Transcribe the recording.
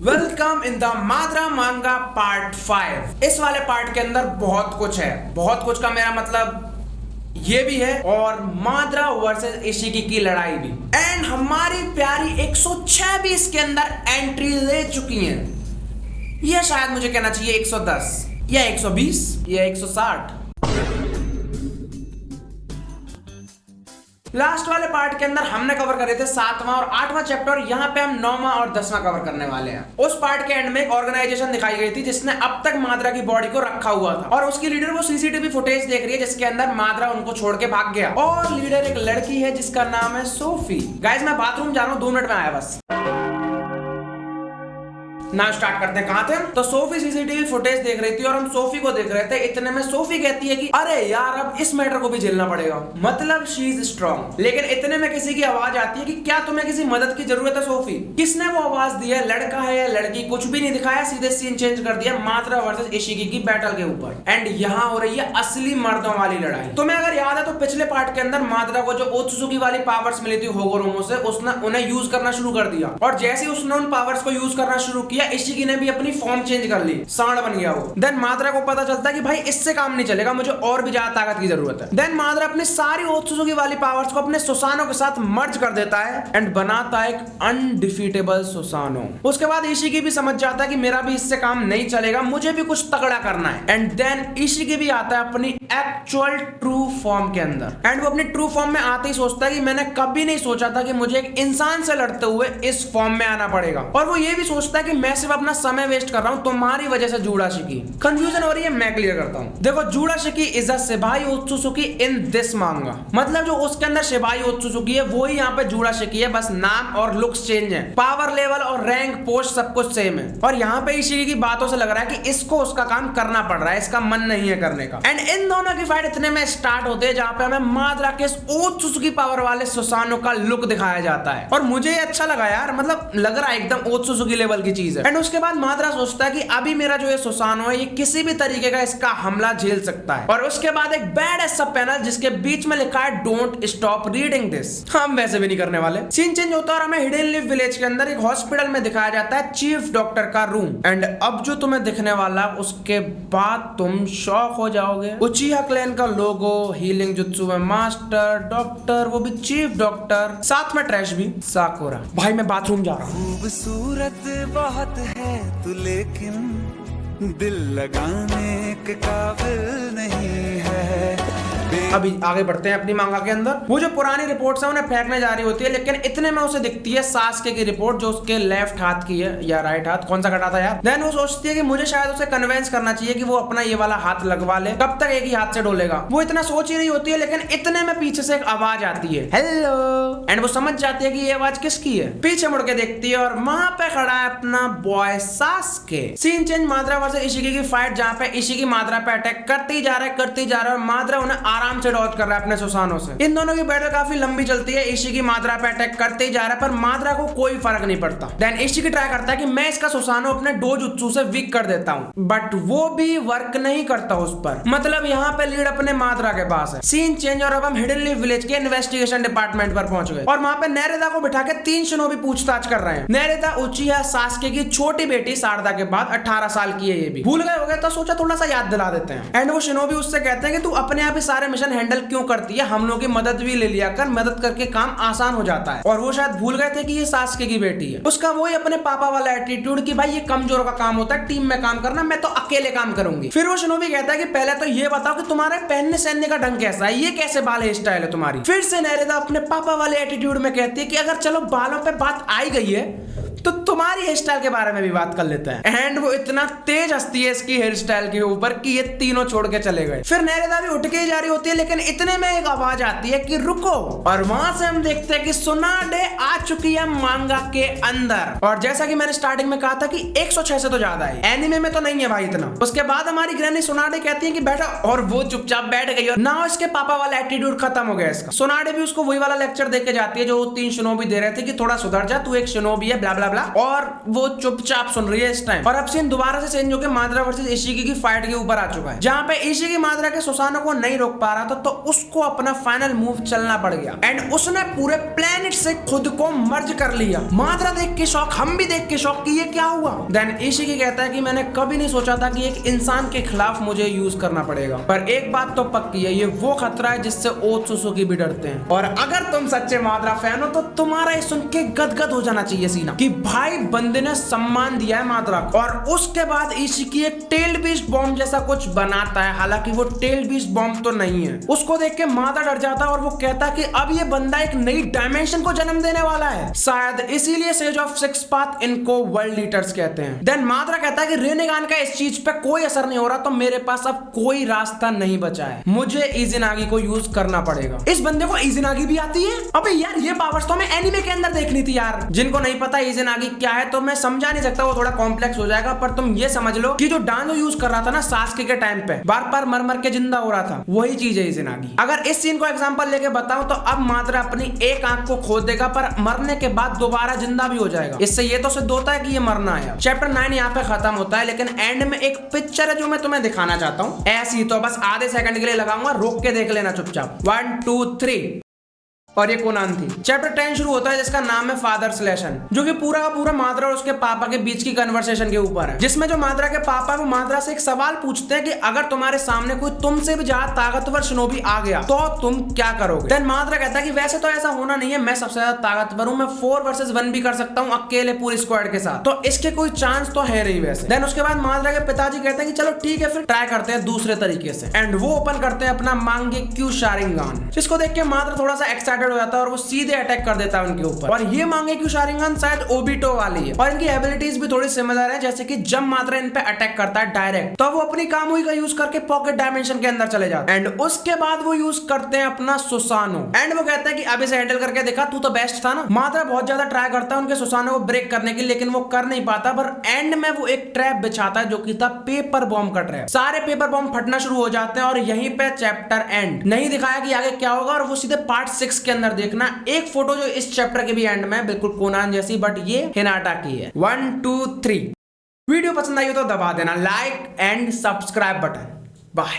Welcome in the माद्रा मांगा part 5। इस वाले पार्ट के अंदर बहुत कुछ है। बहुत कुछ का मेरा मतलब ये भी है और माद्रा वर्सेस इशिकी की लड़ाई भी। एंड हमारी प्यारी 106 भी इसके अंदर एंट्री ले चुकी है। यह शायद मुझे कहना चाहिए 110 या 120 या 160। लास्ट वाले पार्ट के अंदर हमने कवर करे थे 7वां और 8वां चैप्टर। यहाँ पे हम 9वां और 10वां कवर करने वाले हैं। उस पार्ट के एंड में एक ऑर्गेनाइजेशन दिखाई गई थी जिसने अब तक माद्रा की बॉडी को रखा हुआ था और उसकी लीडर वो सीसीटीवी फुटेज देख रही है जिसके अंदर माद्रा उनको छोड़ के भाग गया और लीडर एक लड़की है जिसका नाम है सोफी। गाइस मैं बाथरूम जा रहा हूँ, 2 मिनट में आया बस। ना स्टार्ट करते हैं। कहां थे हम? तो सोफी सीसीटीवी फुटेज देख रही थी और हम सोफी को देख रहे थे। इतने में सोफी कहती है कि अरे यार अब इस मैटर को भी झेलना पड़ेगा, मतलब शी इज स्ट्रॉन्ग। लेकिन इतने में किसी की आवाज आती है कि क्या तुम्हें किसी मदद की जरूरत है सोफी? किसने वो आवाज दी है? लड़का है या लड़की? कुछ भी नहीं दिखाया, सीधे सीन चेंज कर दिया माद्रा वर्सेस इशिकी की बैटल के ऊपर। एंड यहाँ हो रही है असली मर्दों वाली लड़ाई। तुम्हें अगर याद है तो पिछले पार्ट के अंदर माद्रा को जो ओत्सुकी वाली पावर्स मिली थी होगोरोमो से, उसने उन्हें यूज करना शुरू कर दिया और जैसे ही उसने उन पावर्स को यूज करना शुरू किया इशिकी ने भी अपनी फॉर्म चेंज कर ली, सांड बन गया वो। देन माद्रा को पता चलता है कि भाई इससे काम नहीं चलेगा, मुझे और भी ज्यादा ताकत की जरूरत है। देन माद्रा अपनी सारी ओत्सुकी वाली पावर्स को अपने सुसानो के साथ मर्ज कर देता है एंड बनाता है एक अनडिफीटेबल सुसानो। उसके बाद इशिकी भी समझ जाता है कि मेरा भी इससे काम नहीं चलेगा, मुझे भी कुछ तगड़ा करना है। एंड देन इशिकी भी आता है अपनी एक्चुअल ट्रू फॉर्म के अंदर एंड वो अपनी ट्रू फॉर्म में आते ही सोचता है कि मैंने कभी नहीं सोचा था कि मुझे एक इंसान से लड़ते हुए इस फॉर्म में आना पड़ेगा। और वो ये भी सोचता है कि मैं सिर्फ अपना समय वेस्ट कर रहा हूं तुम्हारी वजह से। जूडाशिकी कंफ्यूजन हो रही है, मैं क्लियर करता हूं। देखो जूडाशिकी इज अ शिबाई ओत्सुकी इन दिस मांगा, मतलब जो उसके अंदर शिबाई ओत्सुकी है वो ही यहाँ पे जूडाशिकी है, बस नाम और लुक्स चेंज है, पावर लेवल और रैंक पोस्ट सब कुछ सेम है। और यहाँ पे इशिकी की बातों से लग रहा है कि इसको उसका काम करना पड़ रहा है, इसका मन नहीं है करने का। एंड इन दोनों की फाइट इतने में स्टार्ट होते हैं जहाँ पे हमें माद्रा के ओत्सुकी पावर वाले सुसानो का लुक दिखाया जाता है और मुझे ये अच्छा लगा यार, मतलब लग रहा है एकदम ओत्सुकी लेवल की चीज है। एंड उसके बाद माद्रा सोचता है कि अभी मेरा जो ये सुसानो है ये किसी भी तरीके का इसका हमला झेल सकता है। और उसके बाद एक बैड ऐसा पैनल जिसके बीच में लिखा है डोंट स्टॉप रीडिंग दिस। हम वैसे भी नहीं करने वाले। सीन चेंज होता है और हमें हिडन लीफ विलेज के अंदर एक हॉस्पिटल में दिखाया जाता है चीफ डॉक्टर का रूम। एंड अब जो तुम्हें दिखने वाला उसके बाद तुम शॉक हो जाओगे। उचिहा क्लैन का लोगो, हीलिंग जुत्सु में मास्टर, डॉक्टर, वो भी चीफ डॉक्टर, साथ में ट्रैश भी, साकुरा। भाई मैं बाथरूम जा रहा हूँ। खूबसूरत बहुत है तू लेकिन दिल लगाने के काबिल नहीं है। अभी आगे बढ़ते हैं अपनी मांगा के अंदर। वो जो पुरानी रिपोर्ट्स है उन्हें फेंकने जा रही होती है लेकिन इतने में उसे दिखती है सास्के की रिपोर्ट जो उसके लेफ्ट हाथ की है या राइट हाथ, कौन सा कटा था यार। देन वो सोचती है कि मुझे शायद उसे कन्विंस करना चाहिए कि वो अपना ये वाला हाथ लगवा ले, कब तक एक ही हाथ से डोलेगा। वो इतना सोच ही रही होती है लेकिन इतने में पीछे से एक आवाज आती है, हेलो। एंड वो समझ जाती है कि ये आवाज किसकी है। पीछे मुड़ के देखती है और वहां पे खड़ा है अपना boy Sasuke. Scene change Madara versus Ishiki की फाइट जहां पे इशिकी माद्रा पे अटैक करती जा रहा है और माद्रा उन्हें आराम से डॉज कर रहा है अपने सुसानो से। इन दोनों की बैटल काफी लंबी चलती है। इशिकी माद्रा पे अटैक करते ही जा रहा है पर माद्रा को कोई फर्क नहीं पड़ता। देन इशिकी ट्राई करता है कि मैं इसका सुसानो अपने डोजुत्सु से वीक कर देता हूं बट वो भी वर्क नहीं करता उस पर, मतलब यहाँ पे लीड अपने माद्रा के पास है। सीन चेंज और अब हम हिडन लीफ विलेज के इन्वेस्टिगेशन डिपार्टमेंट पर पहुंच गए और वहां पे नेरेदा को बिठा के 3 शिनोबी पूछताछ कर रहे हैं। नेरेदा उचिहा सास्के की छोटी बेटी सारदा के बाद 18 साल की है। ये भी भूल गए हो गए तो सोचा थोड़ा सा याद दिला देते हैं। एंड वो शिनोबी उससे कहते हैं कि तू अपने आप ही सारे मिशन हैंडल क्यों करती है, हम लोगों की मदद भी ले लिया कर, मदद करके काम आसान हो जाता है। और वो शायद भूल गए थे कि ये सास्के की बेटी है। उसका वही अपने पापा वाला एटीट्यूड कि भाई ये कमजोरों का काम होता है, टीम में काम करना, मैं तो अकेले काम करूंगी। फिर वो शिनोबी कहता है कि पहले तो ये बताओ कि तुम्हारे पहनने सहनने का ढंग कैसा है, ये कैसे बाल हेयर स्टाइल है तुम्हारी। फिर से नेरेदा अपने पापा वाले एटीट्यूड में कहती है कि अगर चलो बालों पे बात आई गई है तो तुम्हारी हेयर स्टाइल के बारे में भी बात कर लेते हैं। एंड वो इतना तेज हंसती है इसकी हेयर स्टाइल के ऊपर कि ये तीनों छोड़ के चले गए। फिर नेरेदा भी उठ के ही जा रही होती है लेकिन इतने में एक आवाज आती है कि रुको, और वहां से हम देखते हैं कि सुनाडे आ चुकी है मांगा के अंदर। और जैसा कि मैंने स्टार्टिंग में कहा था कि 106 से तो ज्यादा है, एनिमे में तो नहीं है भाई इतना। उसके बाद हमारी ग्रैनी सुनाडे कहती है कि बैठा, और वो चुपचाप बैठ गई और ना इसके पापा वाला एटीट्यूड खत्म हो गया इसका। सुनाडे भी उसको वही वाला लेक्चर देके जाती है जो 3 शिनोबी दे रहे थे कि थोड़ा सुधर जा, तू एक शिनोबी है, ब्ला ब्ला ब्ला। और वो चुपचाप सुन रही है इस टाइम। और अब सीन दोबारा से चेंज होकर माद्रा वर्सेस इशिकी की फाइट के ऊपर आ चुका है, जहां पे इशिकी माद्रा के सुसानो को नहीं रोक पा रहा था, तो उसको अपना फाइनल मूव चलना पड़ गया एंड उसने पूरे प्लेनेट से खुद को मर्ज कर लिया। माद्रा देख के शॉक, हम भी देख के शॉक कि ये क्या हुआ। देन इशिकी कहता है कि मैंने कभी नहीं सोचा था कि एक इंसान के खिलाफ मुझे यूज करना पड़ेगा, पर एक बात तो पक्की है, ये वो खतरा है जिससे ओत्सुसुकी भी डरते हैं। और अगर तुम सच्चे माद्रा फैन हो तो तुम्हारा ये सुन के गदगद हो जाना चाहिए सीना कि भाई बंदे ने सम्मान दिया है माद्रा को। और उसके बाद इशिकी एक टेल्ड बीस्ट बॉम्ब जैसा कुछ बनाता है, हालांकि वो टेल्ड बीस्ट बॉम्ब तो नहीं है। उसको देख के माद्रा डर जाता है और वो कहता कि अब ये बंदा एक नई डायमेंशन को जन्म देने वाला है, शायद इसीलिए सेज ऑफ सिक्स पाथ इनको वर्ल्ड लीडर्स कहते हैं। देन माद्रा कहता है कि रेनेगान का इस चीज पे कोई असर नहीं हो रहा, तो मेरे पास अब कोई रास्ता नहीं बचा है, मुझे इज़ुनागी को यूज करना पड़ेगा। इस बंदे को इज़ुनागी भी आती है? अबे यार ये पावर्स तो हमें एनिमे के अंदर देखनी थी यार। जिनको नहीं पता इज़ुनागी क्या है तो मैं समझा नहीं सकता, वो थोड़ा कॉम्प्लेक्स हो जाएगा, पर तुम ये समझ लो कि जो डांजो यूज कर रहा था ना सास्के के टाइम पे, बार बार मर मर के जिंदा हो रहा था, वही चीज है इज़ुनागी। अगर इस सीन को एग्जांपल लेके बताऊं तो अब माद्रा अपनी एक आंख को खो देगा, पर मरने के बाद दोबारा जिंदा भी हो जाएगा। इससे ये तो सिद्ध होता है कि ये मरना है। चैप्टर 9 यहाँ पे खत्म होता है, लेकिन एंड में एक पिक्चर है जो मैं तुम्हें दिखाना चाहता हूँ, ऐसी तो बस आधे सेकंड के लिए लगाऊंगा, रोक के देख लेना चुपचाप। 1 2 3 और ये कोनान थी। चैप्टर 10 शुरू होता है जिसका नाम है फादर्स लेसन, जो कि पूरा का पूरा माद्रा और उसके पापा के बीच की कन्वर्सेशन के ऊपर है, जिसमें जो माद्रा के पापा वो माद्रा से एक सवाल पूछते हैं कि अगर तुम्हारे सामने कोई तुमसे भी ज्यादा ताकतवर शिनोबी आ गया तो तुम क्या करोगे। देन माद्रा कहता है कि वैसे तो ऐसा होना नहीं है, मैं सबसे ज्यादा ताकतवर हूँ, मैं 4 वर्सेस 1 भी कर सकता हूँ अकेले पूरी स्क्वाड के साथ, तो इसके कोई चांस तो है नहीं वैसे। देन उसके बाद माद्रा के पिताजी कहते हैं कि चलो ठीक है फिर ट्राई करते हैं दूसरे तरीके से, एंड वो ओपन करते हैं अपना मांगेक्यू शारिंगान, जिसको देख के माद्रा थोड़ा सा एक्साइटेड हो जाता है और वो सीधे अटैक कर देता है उनके ऊपर। और ये मांगेक्यू शारिंगान शायद ओबिटो वाली है और इनकी एबिलिटीज भी थोड़ी सिमिलर है, जैसे कि जब माद्रा इन पे अटैक करता है डायरेक्ट, तो वो अपनी कामुई का यूज करके पॉकेट डायमेंशन के अंदर चले जाते हैं, एंड उसके बाद वो यूज करते हैं अपना सुसानो, एंड वो कहते हैं कि अब इसे हैंडल करके देखा, तू तो बेस्ट था ना। माद्रा बहुत ज्यादा ट्राई करता है उनके सुसानो को ब्रेक करने की, लेकिन वो कर नहीं पाता, पर एंड में वो एक ट्रैप बिछाता है जो कि था पेपर बॉम्ब का ट्रैप। सारे पेपर बॉम्ब फटना शुरू हो जाते हैं और यहीं पे चैप्टर एंड। नहीं दिखाया कि आगे क्या होगा, और वो सीधे पार्ट 6 के अंदर देखना। एक फोटो जो इस चैप्टर के भी एंड में बिल्कुल कोनान जैसी, बट ये हिनाटा की है। 1 2 3। वीडियो पसंद आई हो तो दबा देना like and subscribe button. Bye.